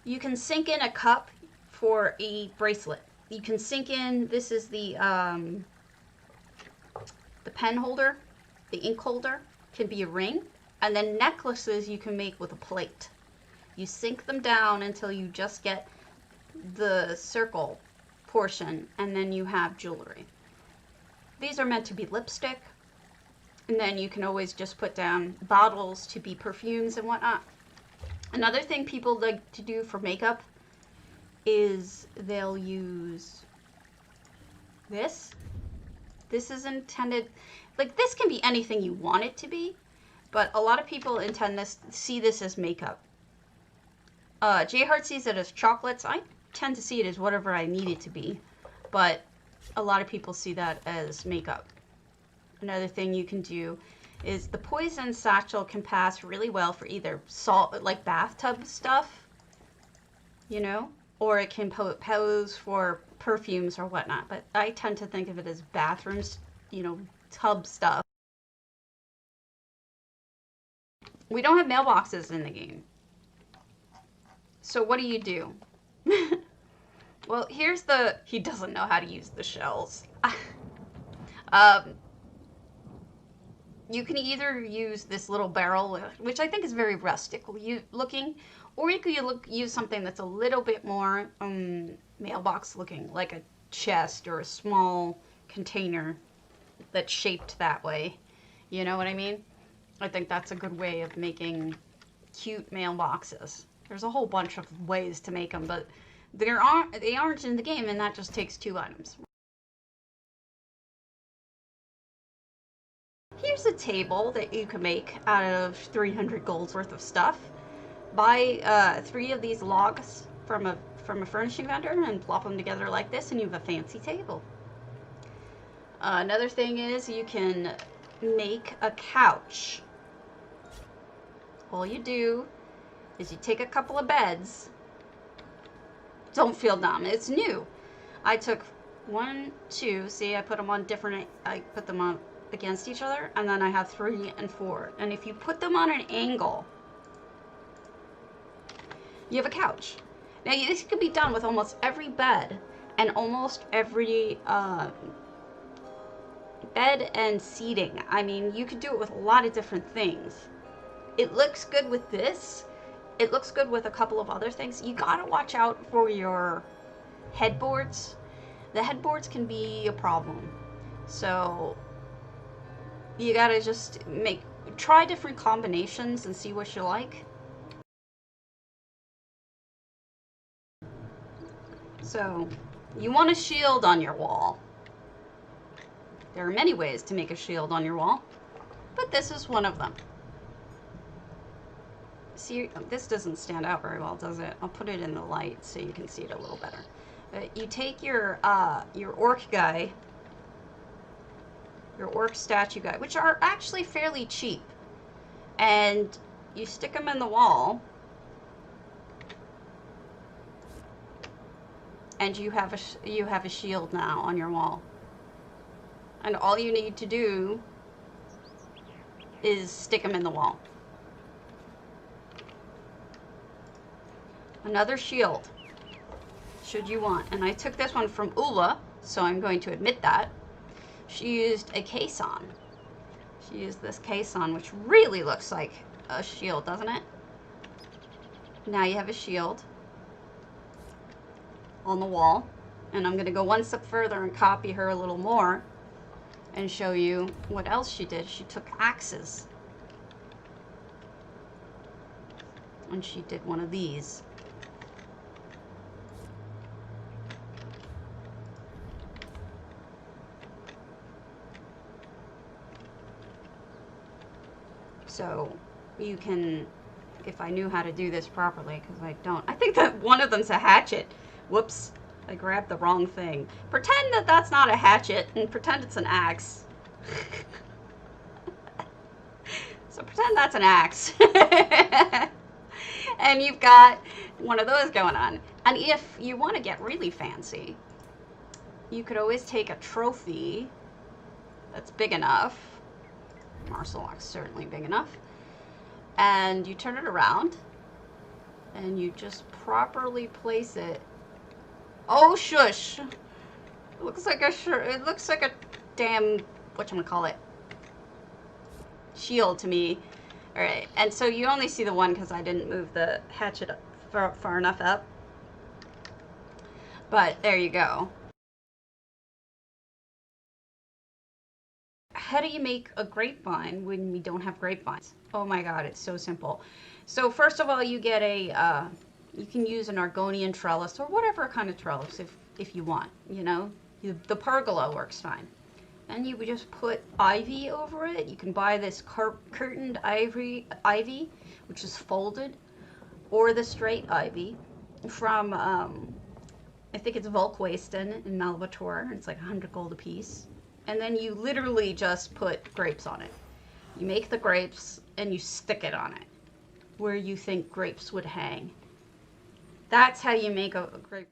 You can sink in a cup for a bracelet. You can sink in, this is the pen holder, the ink holder, can be a ring. And then necklaces you can make with a plate. You sink them down until you just get the circle portion, and then you have jewelry. These are meant to be lipstick, and then you can always just put down bottles to be perfumes and whatnot. Another thing people like to do for makeup is they'll use this. This is intended, like this can be anything you want it to be, but a lot of people see this as makeup. J Heart sees it as chocolates. I tend to see it as whatever I need it to be, but a lot of people see that as makeup. Another thing you can do is the poison satchel can pass really well for either salt, like bathtub stuff, you know, or it can pose for perfumes or whatnot. But I tend to think of it as bathrooms, you know, tub stuff. We don't have mailboxes in the game. So what do? Well, he doesn't know how to use the shells. You can either use this little barrel, which I think is very rustic looking, or you could use something that's a little bit more mailbox looking, like a chest or a small container that's shaped that way. You know what I mean? I think that's a good way of making cute mailboxes. There's a whole bunch of ways to make them, but they aren't in the game, and that just takes 2 items. Here's a table that you can make out of 300 gold's worth of stuff. Buy 3 of these logs from a furnishing vendor and plop them together like this, and you have a fancy table. Another thing is you can make a couch. All you do is you take a couple of beds. Don't feel dumb. It's new. I took 1, 2. See, I put them on against each other, and then I have 3 and 4. And if you put them on an angle, you have a couch. Now, this can be done with almost every bed and almost every bed and seating. I mean, you could do it with a lot of different things. It looks good with this. It looks good with a couple of other things. You gotta watch out for your headboards. The headboards can be a problem. So you gotta just try different combinations and see what you like. So you want a shield on your wall. There are many ways to make a shield on your wall, but this is one of them. See, this doesn't stand out very well, does it? I'll put it in the light so you can see it a little better. But you take your orc guy, your orc statue guy, which are actually fairly cheap, and you stick them in the wall, and you have a shield now on your wall. And all you need to do is stick them in the wall. Another shield, should you want. And I took this one from Ula, so I'm going to admit that. She used a caisson. She used this caisson, which really looks like a shield, doesn't it? Now you have a shield on the wall. And I'm going to go one step further and copy her a little more and show you what else she did. She took axes. And she did one of these. So you can, if I knew how to do this properly, because I don't. I think that one of them's a hatchet. Whoops, I grabbed the wrong thing. Pretend that that's not a hatchet and pretend it's an axe. So pretend that's an axe. And you've got one of those going on. And if you want to get really fancy, you could always take a trophy that's big enough. Marcelock's certainly big enough. And you turn it around. and you just properly place it. Oh shush! It looks like it looks like a damn, whatchamacallit, shield to me. Alright, and so you only see the one because I didn't move the hatchet far enough up. But there you go. How do you make a grapevine when we don't have grapevines? Oh my god, it's so simple. So first of all, you get you can use an Argonian trellis or whatever kind of trellis if you want, you know. The pergola works fine. And you would just put ivy over it. You can buy this curtained ivy, which is folded, or the straight ivy from, I think it's Volkwasten in Malvator. It's like 100 gold a piece. And then you literally just put grapes on it. You make the grapes and you stick it on it where you think grapes would hang. That's how you make a grape.